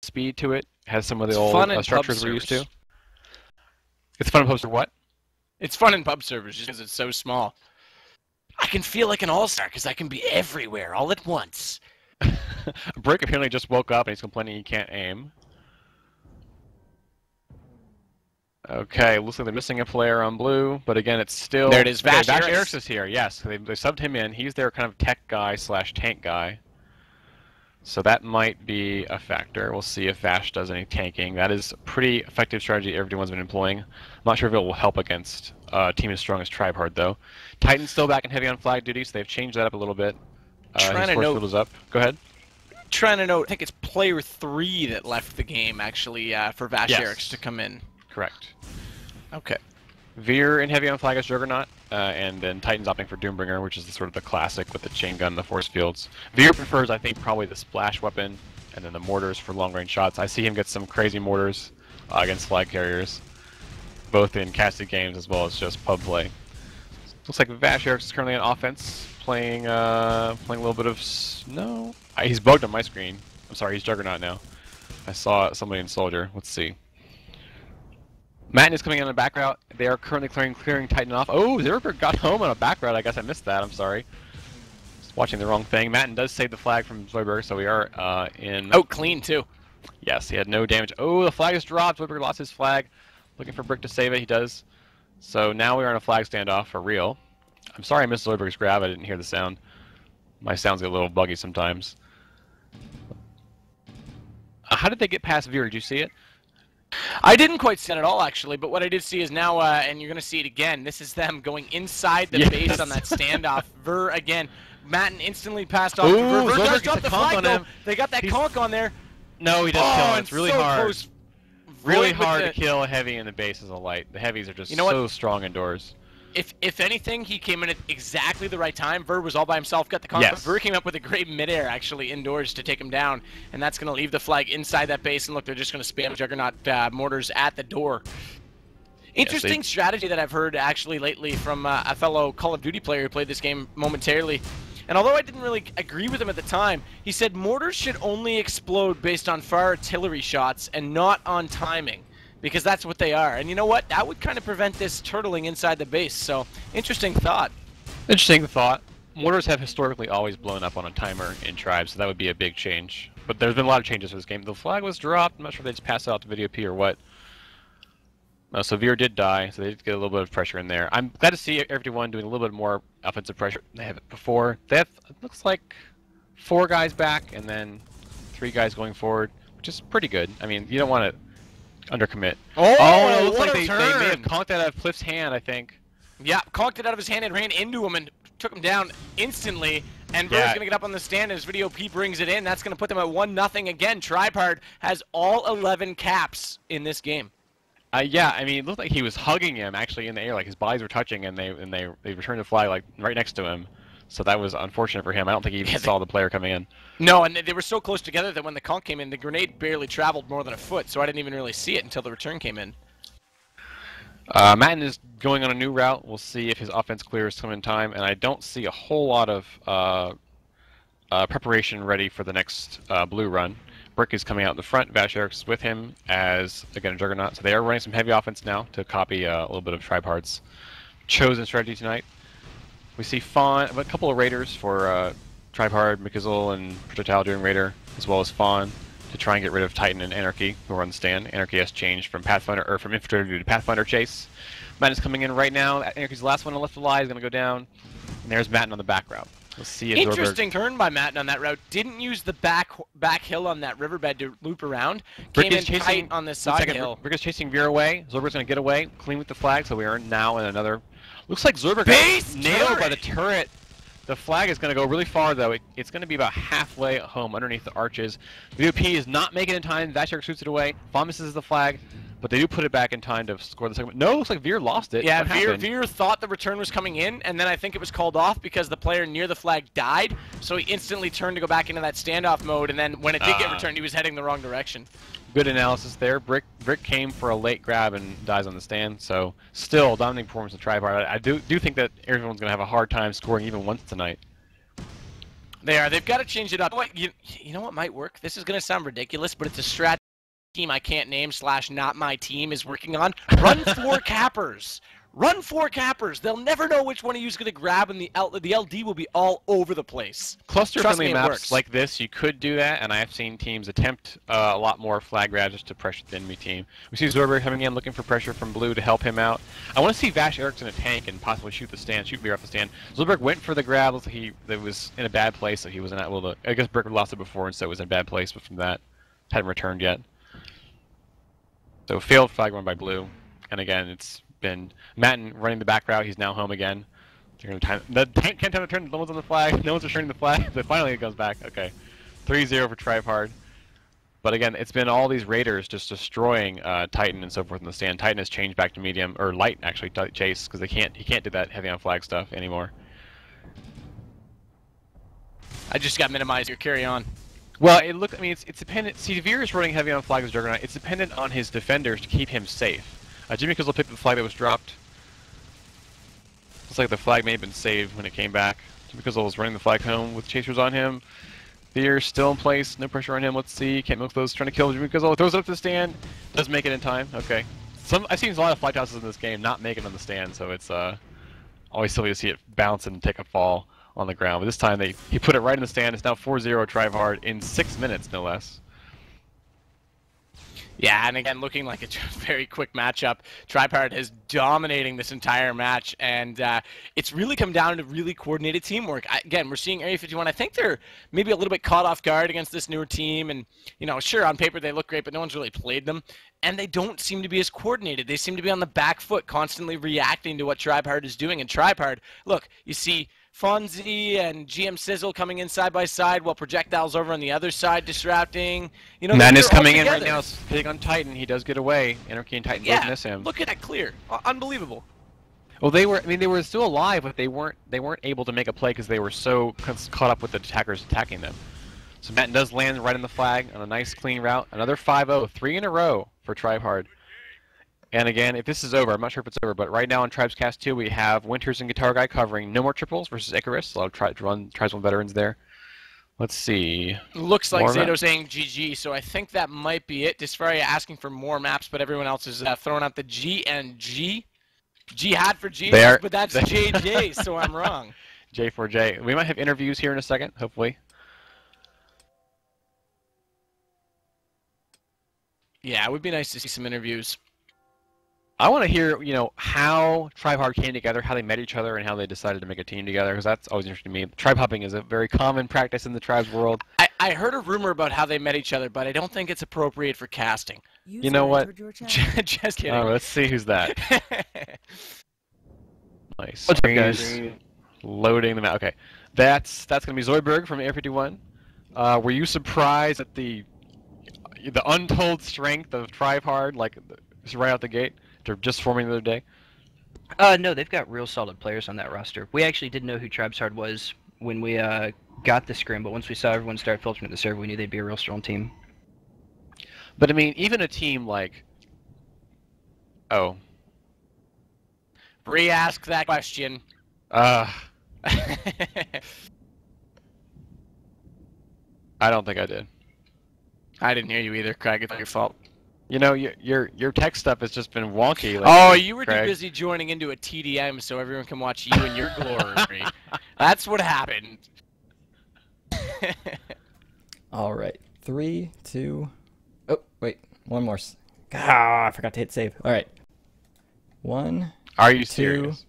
speed to it. Has some of the It's old fun in structures pub we're used to. servers. It's fun in pub servers. What? It's fun in pub servers just because it's so small. I can feel like an all-star because I can be everywhere all at once. Brick apparently just woke up and he's complaining he can't aim. Okay, looks like they're missing a player on blue, but again, it's still... There it is, Vash Vash Arix. Arix is here, yes. They subbed him in. He's their kind of tech guy slash tank guy. So that might be a factor. We'll see if Vash does any tanking. That is a pretty effective strategy everyone's been employing. I'm not sure if it will help against a team as strong as TribeHard, though. Titan's still back in heavy on flag duty, so they've changed that up a little bit. Trying his force field is up. Go ahead. Trying to note, I think it's player 3 that left the game, actually, for Vash Arix to come in. Correct. Okay. Veer in heavy on flag as Juggernaut, and then Titan's opting for Doombringer, which is the the classic with the chain gun and the force fields. Veer prefers, I think, probably the splash weapon, and then the mortars for long-range shots. I see him get some crazy mortars against flag carriers, both in casted games as well as just pub play. Looks like Vash Arix is currently on offense, playing a little bit of snow. He's bugged on my screen. I'm sorry, he's Juggernaut now. I saw somebody in Soldier. Let's see. Matten is coming in on the back route. They are currently clearing Titan off. Oh, Zerberg got home on a back route. I guess I missed that. I'm sorry. Just watching the wrong thing. Matten does save the flag from Zoidberg, so we are in... Oh, clean, too. Yes, he had no damage. Oh, the flag is dropped. Zoidberg lost his flag. Looking for Brick to save it. He does. So now we are in a flag standoff for real. I'm sorry I missed Zoidberg's grab. I didn't hear the sound. My sounds get a little buggy sometimes. How did they get past Veer? Did you see it? I didn't quite see it at all, actually, but what I did see is now, and you're going to see it again, this is them going inside the base on that standoff. Ver, again, Matten instantly passed off. Ooh, Ver does Zoidberg drop gets the a conk flag, on though. him. They got that conk on there. No, he doesn't kill him. It's and really so hard. close. Really Void hard with to kill a heavy in the base as a light. The heavies are just know what? so strong indoors. If anything, he came in at exactly the right time. Ver was all by himself, got the conk. Yes. Ver came up with a great midair, actually, indoors to take him down, and that's going to leave the flag inside that base. And look, they're just going to spam Juggernaut mortars at the door. Interesting strategy that I've heard, actually, lately from a fellow Call of Duty player who played this game momentarily. And although I didn't really agree with him at the time, he said mortars should only explode based on fire artillery shots and not on timing, because that's what they are. And you know what? That would kind of prevent this turtling inside the base. So, interesting thought. Interesting thought. Mortars have historically always blown up on a timer in Tribe, so that would be a big change. But there's been a lot of changes for this game. The flag was dropped. I'm not sure if they just passed it out to video P or what. So Veer did die, so they did get a little bit of pressure in there. I'm glad to see everyone doing a little bit more offensive pressure than they have before. They have, it looks like, 4 guys back and then 3 guys going forward, which is pretty good. I mean, you don't want to undercommit. Oh, it looks what like a they turn. may have conked that out of Cliff's hand, I think. Yeah, conked it out of his hand and ran into him and took him down instantly. And Ver's going to get up on the stand as Video P brings it in. That's going to put them at 1-0 again. TribeHard has all 11 caps in this game. Yeah, I mean, it looked like he was hugging him actually in the air, like his bodies were touching, and they returned the flag like right next to him. So that was unfortunate for him. I don't think he even saw the player coming in. No, and they were so close together that when the conk came in, the grenade barely traveled more than a foot, so I didn't even really see it until the return came in. Matten is going on a new route. We'll see if his offense clears some in time, and I don't see a whole lot of preparation ready for the next blue run. Brick is coming out in the front. Vash Arix with him as, again, a Juggernaut. So they are running some heavy offense now to copy a little bit of TribeHard's chosen strategy tonight. We see Fawn, a couple of Raiders for TribeHard, McIzzle, and Projectile doing Raider, as well as Fawn to try and get rid of Titan and Anarchy, who are on the stand. Anarchy has changed from Pathfinder or from Infiltrator to Pathfinder Chase. Matten is coming in right now. Anarchy's the last one on the left of the lie is going to go down. And there's Matten on the back route. Let's see if Interesting turn by Matten on that route. Didn't use the back hill on that riverbed to loop around. Brick Came is in tight on the side hill. Brick is chasing Veer away. Zorberg's going to get away, clean with the flag, so we are now in another... Looks like Zorberg got nailed by the turret. The flag is going to go really far, though. It's going to be about halfway home underneath the arches. The VOP is not making it in time. Vash Arix shoots it away. Fawn misses the flag, but they do put it back in time to score the second. No, looks like Veer lost it. Yeah, Veer thought the return was coming in, and then I think it was called off because the player near the flag died, so he instantly turned to go back into that standoff mode, and then when it did get returned, he was heading the wrong direction. Good analysis there. Brick came for a late grab and dies on the stand, so still dominating performance of TribeHard. I do think that everyone's going to have a hard time scoring even once tonight. They are. They've got to change it up. You know what might work? This is going to sound ridiculous, but it's a strat team I can't name / not my team is working on. Run 4 cappers. Run 4 cappers. They'll never know which one of you is going to grab, and the LD will be all over the place. Cluster-friendly maps like this, you could do that, and I have seen teams attempt a lot more flag grabs just to pressure the enemy team. We see Zorberg coming in, looking for pressure from blue to help him out. I want to see Vash Erickson a tank and possibly shoot Beer off the stand. Zorberg went for the grab. Looks like he was in a bad place, so he wasn't able to. I guess Brick lost it before, and so it was in a bad place, but from that, hadn't returned yet. So failed flag run by blue, and again, it's been Matten running the back route. He's now home again. The tank can't time to turn. No one's on the flag. No one's returning the flag. So finally it goes back. Okay, 3-0 for TribeHard. But again, it's been all these raiders just destroying Titan and so forth in the stand. Titan has changed back to medium or light actually. Chase because he can't do that heavy on flag stuff anymore. I just got minimized. Your carry on. Well, I mean, it's dependent. See, Veer is running heavy on flag as Juggernaut. It's dependent on his defenders to keep him safe. Jimmy Kizzle picked the flag that was dropped. Looks like the flag may have been saved when it came back. Jimmy Kizzle was running the flag home with chasers on him. Veer still in place, no pressure on him. Let's see, can't milk those, trying to kill Jimmy Kizzle. Throws it up to the stand, doesn't make it in time. Okay. I've seen a lot of flag tosses in this game not make it on the stand, so it's always silly to see it bounce and take a fall on the ground. But this time he put it right in the stand. It's now 4-0 TribeHard in 6 minutes, no less. Yeah, and again, looking like a very quick matchup. TribeHard is dominating this entire match, and it's really come down to really coordinated teamwork. Again, we're seeing Area51. I think they're maybe a little bit caught off guard against this newer team, and, you know, sure, on paper they look great, but no one's really played them. And they don't seem to be as coordinated. They seem to be on the back foot, constantly reacting to what TribeHard is doing. And TribeHard, look, you see Fonzie and GM Sizzle coming in side by side while Projectile's over on the other side disrupting. You know, Madness coming in right now, hitting on Titan. He does get away. Anarchy and Titan both miss him. Look at that clear. Unbelievable. Well, they were still alive, but they weren't able to make a play because they were so caught up with the attackers attacking them. So Matten does land right on the flag on a nice clean route. Another 5-0, 3 in a row for TribeHard. And again, if this is over, I'm not sure if it's over, but right now on TribesCast 2 we have Winters and Guitar Guy covering No More Triples versus Icarus. A lot of Tribes1 veterans there. Let's see. Looks like Zato saying GG, so I think that might be it. Disfaria asking for more maps, but everyone else is throwing out the G and G. Jihad for Jesus, but that's JJ, so I'm wrong. J4J. We might have interviews here in a second, hopefully. Yeah, it would be nice to see some interviews. I want to hear, you know, how TribeHard came together, how they met each other, and how they decided to make a team together, because that's always interesting to me. Tribe hopping is a very common practice in the tribes world. I heard a rumor about how they met each other, but I don't think it's appropriate for casting. You know what? Just kidding. Oh, let's see who's that. Nice. What's up, guys? Loading them out. Okay, that's going to be Zoidberg from Area51. Were you surprised at the untold strength of TribeHard, like right out the gate? They're just forming the other day. No, they've got real solid players on that roster. We actually didn't know who TribeHard was when we got the scrim, but once we saw everyone start filtering the server, we knew they'd be a real strong team. But I mean, even a team like... Oh. Re-ask that question. I don't think I did. I didn't hear you either, Craig. It's not your fault. You know, your tech stuff has just been wonky lately, oh, you were Craig. too busy joining into a TDM so everyone can watch you in your glory. That's what happened. All right. 3, 2... Oh, wait. One more. I forgot to hit save. All right. 1, Are you 2, serious?